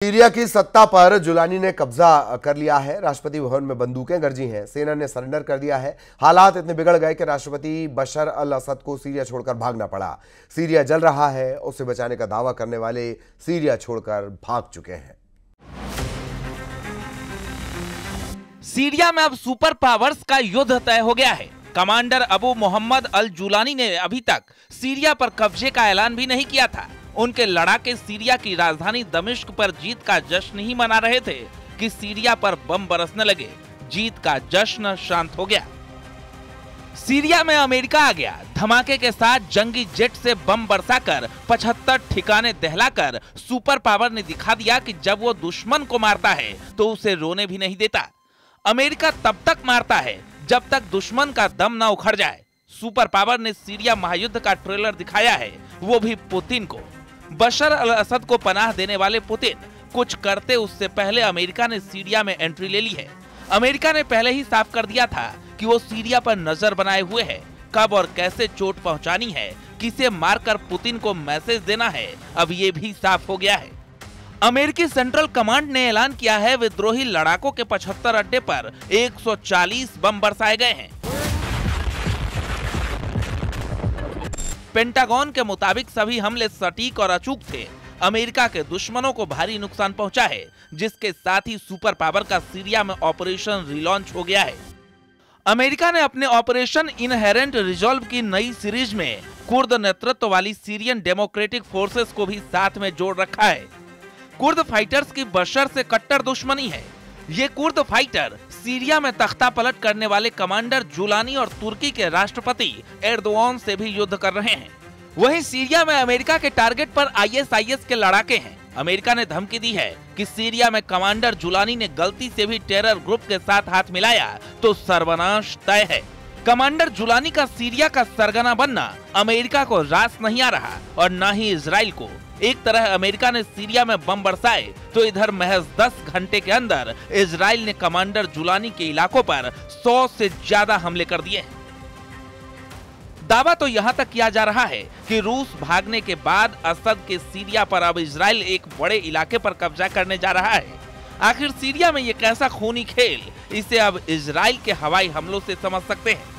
Syria की सत्ता पर जुलानी ने कब्जा कर लिया है। राष्ट्रपति भवन में बंदूकें गरजी हैं। सेना ने सरेंडर कर दिया है। हालात इतने बिगड़ गए कि राष्ट्रपति बशर अल असद को सीरिया छोड़कर भागना पड़ा। सीरिया जल रहा है। उसे बचाने का दावा करने वाले सीरिया छोड़कर भाग चुके हैं। सीरिया में अब सुपर पावर्स का युद्ध तय हो गया है। कमांडर अबू मोहम्मद अल जुलानी ने अभी तक सीरिया पर कब्जे का ऐलान भी नहीं किया था। उनके लड़ाके सीरिया की राजधानी दमिश्क पर जीत का जश्न ही मना रहे थे कि सीरिया पर बम बरसने लगे। जीत का जश्न शांत हो गया। सीरिया में अमेरिका आ गया। धमाके के साथ जंगी जेट से बम बरसाकर 75 ठिकाने दहलाकर सुपर पावर ने दिखा दिया कि जब वो दुश्मन को मारता है तो उसे रोने भी नहीं देता। अमेरिका तब तक मारता है जब तक दुश्मन का दम न उखड़ जाए। सुपर पावर ने सीरिया महायुद्ध का ट्रेलर दिखाया है, वो भी पुतिन को। बशर अल असद को पनाह देने वाले पुतिन कुछ करते उससे पहले अमेरिका ने सीरिया में एंट्री ले ली है। अमेरिका ने पहले ही साफ कर दिया था कि वो सीरिया पर नजर बनाए हुए है। कब और कैसे चोट पहुंचानी है, किसे मारकर पुतिन को मैसेज देना है, अब ये भी साफ हो गया है। अमेरिकी सेंट्रल कमांड ने ऐलान किया है विद्रोही लड़ाकों के 75 अड्डे पर 140 बम बरसाए गए हैं। पेंटागन के मुताबिक सभी हमले सटीक और अचूक थे। अमेरिका के दुश्मनों को भारी नुकसान पहुंचा है, जिसके साथ ही सुपर पावर का सीरिया में ऑपरेशन रिलॉन्च हो गया है। अमेरिका ने अपने ऑपरेशन इनहेरेंट रिजॉल्व की नई सीरीज में कुर्द नेतृत्व वाली सीरियन डेमोक्रेटिक फोर्सेस को भी साथ में जोड़ रखा है। कुर्द फाइटर्स की बशर से कट्टर दुश्मनी है। ये कुर्द फाइटर सीरिया में तख्ता पलट करने वाले कमांडर जुलानी और तुर्की के राष्ट्रपति एर्दोआन से भी युद्ध कर रहे हैं। वहीं सीरिया में अमेरिका के टारगेट पर आईएसआईएस के लड़ाके हैं। अमेरिका ने धमकी दी है कि सीरिया में कमांडर जुलानी ने गलती से भी टेरर ग्रुप के साथ हाथ मिलाया तो सर्वनाश तय है। कमांडर जुलानी का सीरिया का सरगना बनना अमेरिका को रास नहीं आ रहा और न ही इजराइल को। एक तरह अमेरिका ने सीरिया में बम बरसाए तो इधर महज 10 घंटे के अंदर इजराइल ने कमांडर जुलानी के इलाकों पर 100 से ज्यादा हमले कर दिए हैं। दावा तो यहां तक किया जा रहा है कि रूस भागने के बाद असद के सीरिया पर अब इजराइल एक बड़े इलाके पर कब्जा करने जा रहा है। आखिर सीरिया में ये कैसा खूनी खेल, इसे अब इजराइल के हवाई हमलों से समझ सकते हैं।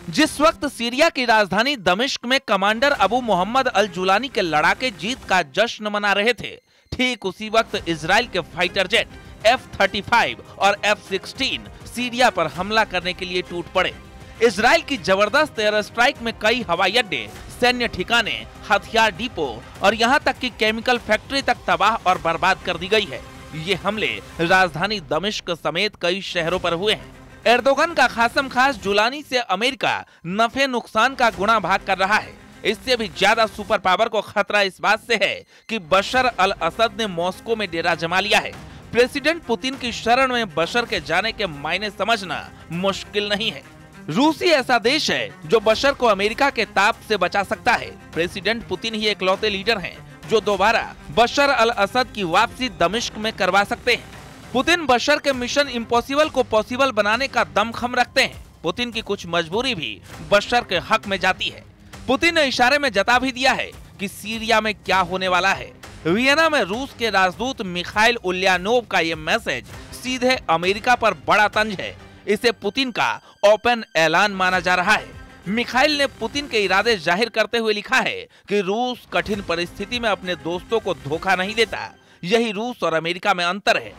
जिस वक्त सीरिया की राजधानी दमिश्क में कमांडर अबू मोहम्मद अल जुलानी के लड़ाके जीत का जश्न मना रहे थे, ठीक उसी वक्त इजराइल के फाइटर जेट F-35 और F-16 सीरिया पर हमला करने के लिए टूट पड़े। इजराइल की जबरदस्त एयर स्ट्राइक में कई हवाई अड्डे, सैन्य ठिकाने, हथियार डिपो और यहां तक कि केमिकल फैक्ट्री तक तबाह और बर्बाद कर दी गई है। ये हमले राजधानी दमिश्क समेत कई शहरों पर हुए हैं। एर्दोगन का खासम खास जुलानी से अमेरिका नफे नुकसान का गुणा भाग कर रहा है। इससे भी ज्यादा सुपर पावर को खतरा इस बात से है कि बशर अल असद ने मॉस्को में डेरा जमा लिया है। प्रेसिडेंट पुतिन की शरण में बशर के जाने के मायने समझना मुश्किल नहीं है। रूस ही ऐसा देश है जो बशर को अमेरिका के ताप से बचा सकता है। प्रेसिडेंट पुतिन ही इकलौते लीडर हैं जो दोबारा बशर अल असद की वापसी दमिश्क में करवा सकते हैं। पुतिन बशर के मिशन इम्पॉसिबल को पॉसिबल बनाने का दमखम रखते हैं। पुतिन की कुछ मजबूरी भी बशर के हक में जाती है। पुतिन ने इशारे में जता भी दिया है कि सीरिया में क्या होने वाला है। वियना में रूस के राजदूत मिखाइल उल्यानोव का ये मैसेज सीधे अमेरिका पर बड़ा तंज है। इसे पुतिन का ओपन ऐलान माना जा रहा है। मिखाइल ने पुतिन के इरादे जाहिर करते हुए लिखा है कि रूस कठिन परिस्थिति में अपने दोस्तों को धोखा नहीं देता। यही रूस और अमेरिका में अंतर है।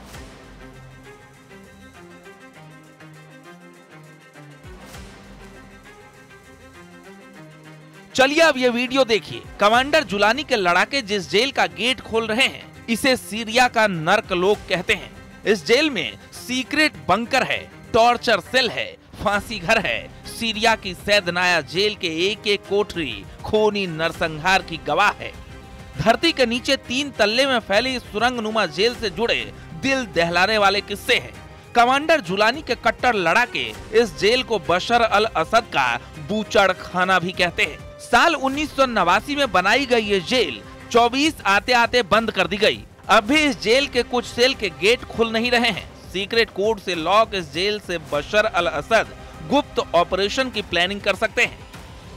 चलिए अब ये वीडियो देखिए। कमांडर जुलानी के लड़ाके जिस जेल का गेट खोल रहे हैं, इसे सीरिया का नर्क लोक कहते हैं। इस जेल में सीक्रेट बंकर है, टॉर्चर सेल है, फांसी घर है। सीरिया की सैदनाया जेल के एक एक कोठरी खूनी नरसंहार की गवाह है। धरती के नीचे 3 तल्ले में फैली इस सुरंगनुमा जेल से जुड़े दिल दहलाने वाले किस्से हैं। कमांडर जुलानी के कट्टर लड़ाके इस जेल को बशर अल असद का बूचड़ खाना भी कहते हैं। साल 1989 में बनाई गई ये जेल 24 आते आते बंद कर दी गई। अब भी इस जेल के कुछ सेल के गेट खुल नहीं रहे हैं। सीक्रेट कोड से लॉक इस जेल से बशर अल असद गुप्त ऑपरेशन की प्लानिंग कर सकते हैं।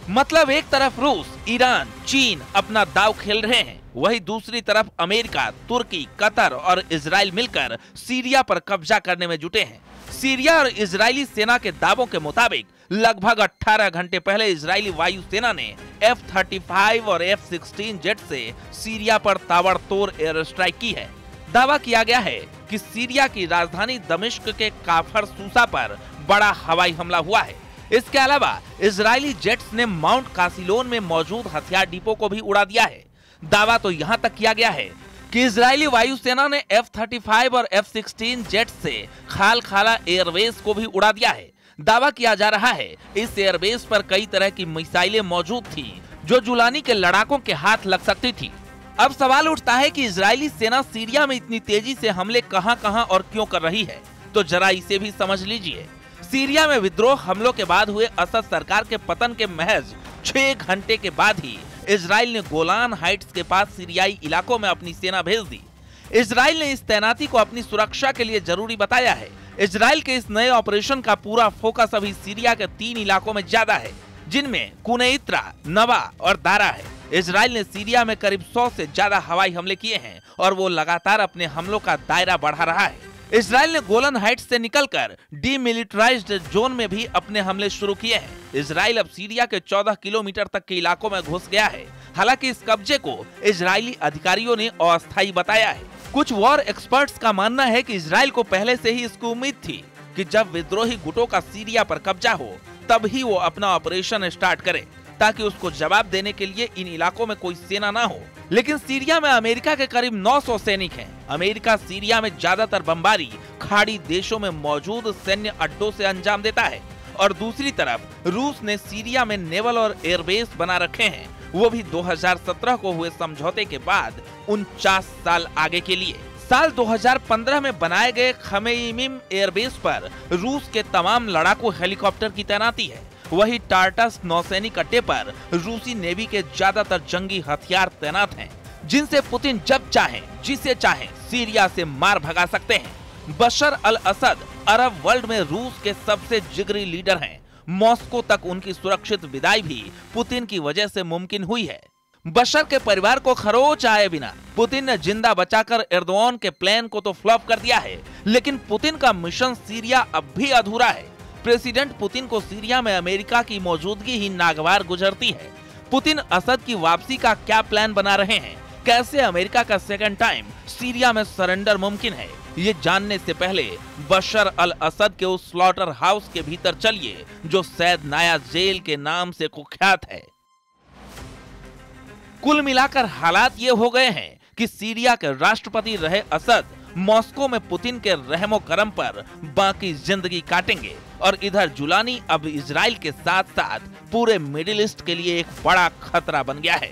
मतलब एक तरफ रूस, ईरान, चीन अपना दांव खेल रहे हैं, वही दूसरी तरफ अमेरिका, तुर्की, कतर और इजराइल मिलकर सीरिया पर कब्जा करने में जुटे हैं। सीरिया और इजरायली सेना के दावों के मुताबिक लगभग 18 घंटे पहले इजरायली वायुसेना ने F-35 और F-16 जेट से सीरिया पर ताबड़तोड़ एयर स्ट्राइक की है। दावा किया गया है कि सीरिया की राजधानी दमिश्क के काफर सूसा पर बड़ा हवाई हमला हुआ है। इसके अलावा इजरायली जेट्स ने माउंट कासिलोन में मौजूद हथियार डिपो को भी उड़ा दिया है। दावा तो यहाँ तक किया गया है कि इजरायली वायुसेना ने F-35 और F-16 जेट से खालखाला एयरबेस को भी उड़ा दिया है। दावा किया जा रहा है इस एयरबेस पर कई तरह की मिसाइलें मौजूद थी जो जुलानी के लड़ाकों के हाथ लग सकती थी। अब सवाल उठता है कि इजरायली सेना सीरिया में इतनी तेजी से हमले कहां और क्यों कर रही है, तो जरा इसे भी समझ लीजिए। सीरिया में विद्रोह हमलों के बाद हुए असद सरकार के पतन के महज 6 घंटे के बाद ही इजराइल ने गोलान हाइट्स के पास सीरियाई इलाकों में अपनी सेना भेज दी। इजराइल ने इस तैनाती को अपनी सुरक्षा के लिए जरूरी बताया है। इजराइल के इस नए ऑपरेशन का पूरा फोकस अभी सीरिया के 3 इलाकों में ज्यादा है, जिनमें कुनैत्रा, नवा और दारा है। इजराइल ने सीरिया में करीब 100 से ज्यादा हवाई हमले किए हैं और वो लगातार अपने हमलों का दायरा बढ़ा रहा है। इजराइल ने गोलन हाइट्स से निकलकर डीमिलिटराइज्ड जोन में भी अपने हमले शुरू किए हैं। इजराइल अब सीरिया के 14 किलोमीटर तक के इलाकों में घुस गया है। हालांकि इस कब्जे को इजरायली अधिकारियों ने अस्थायी बताया है। कुछ वॉर एक्सपर्ट्स का मानना है कि इजराइल को पहले से ही इसकी उम्मीद थी कि जब विद्रोही गुटों का सीरिया पर कब्जा हो तब ही वो अपना ऑपरेशन स्टार्ट करे, ताकि उसको जवाब देने के लिए इन इलाकों में कोई सेना ना हो। लेकिन सीरिया में अमेरिका के करीब 900 सैनिक हैं। अमेरिका सीरिया में ज्यादातर बमबारी खाड़ी देशों में मौजूद सैन्य अड्डों से अंजाम देता है और दूसरी तरफ रूस ने सीरिया में नेवल और एयरबेस बना रखे हैं, वो भी 2017 को हुए समझौते के बाद 49 साल आगे के लिए। साल 2015 में बनाए गए खमेइमिम एयरबेस पर रूस के तमाम लड़ाकू हेलीकॉप्टर की तैनाती है। वही टार्टस नौसैनिक अड्डे पर रूसी नेवी के ज्यादातर जंगी हथियार तैनात हैं, जिनसे पुतिन जब चाहे जिसे चाहे सीरिया से मार भगा सकते हैं। बशर अल असद अरब वर्ल्ड में रूस के सबसे जिगरी लीडर हैं। मॉस्को तक उनकी सुरक्षित विदाई भी पुतिन की वजह से मुमकिन हुई है। बशर के परिवार को खरोच आए बिना पुतिन ने जिंदा बचाकर एर्दोआन के प्लान को तो फ्लॉप कर दिया है, लेकिन पुतिन का मिशन सीरिया अब भी अधूरा है। प्रेसिडेंट पुतिन को सीरिया में अमेरिका की मौजूदगी ही नागवार गुजरती है। पुतिन असद की वापसी का क्या प्लान बना रहे हैं? कैसे अमेरिका का सेकंड टाइम सीरिया में सरेंडर मुमकिन है? ये जानने से पहले बशर अल असद के उस स्लॉटर हाउस के भीतर चलिए जो सैद नाया जेल के नाम से कुख्यात है। कुल मिलाकर हालात ये हो गए हैं कि सीरिया के राष्ट्रपति रहे असद मॉस्को में पुतिन के रहमो करम पर बाकी जिंदगी काटेंगे और इधर जुलानी अब इजराइल के साथ साथ पूरे मिडिल ईस्ट के लिए एक बड़ा खतरा बन गया है।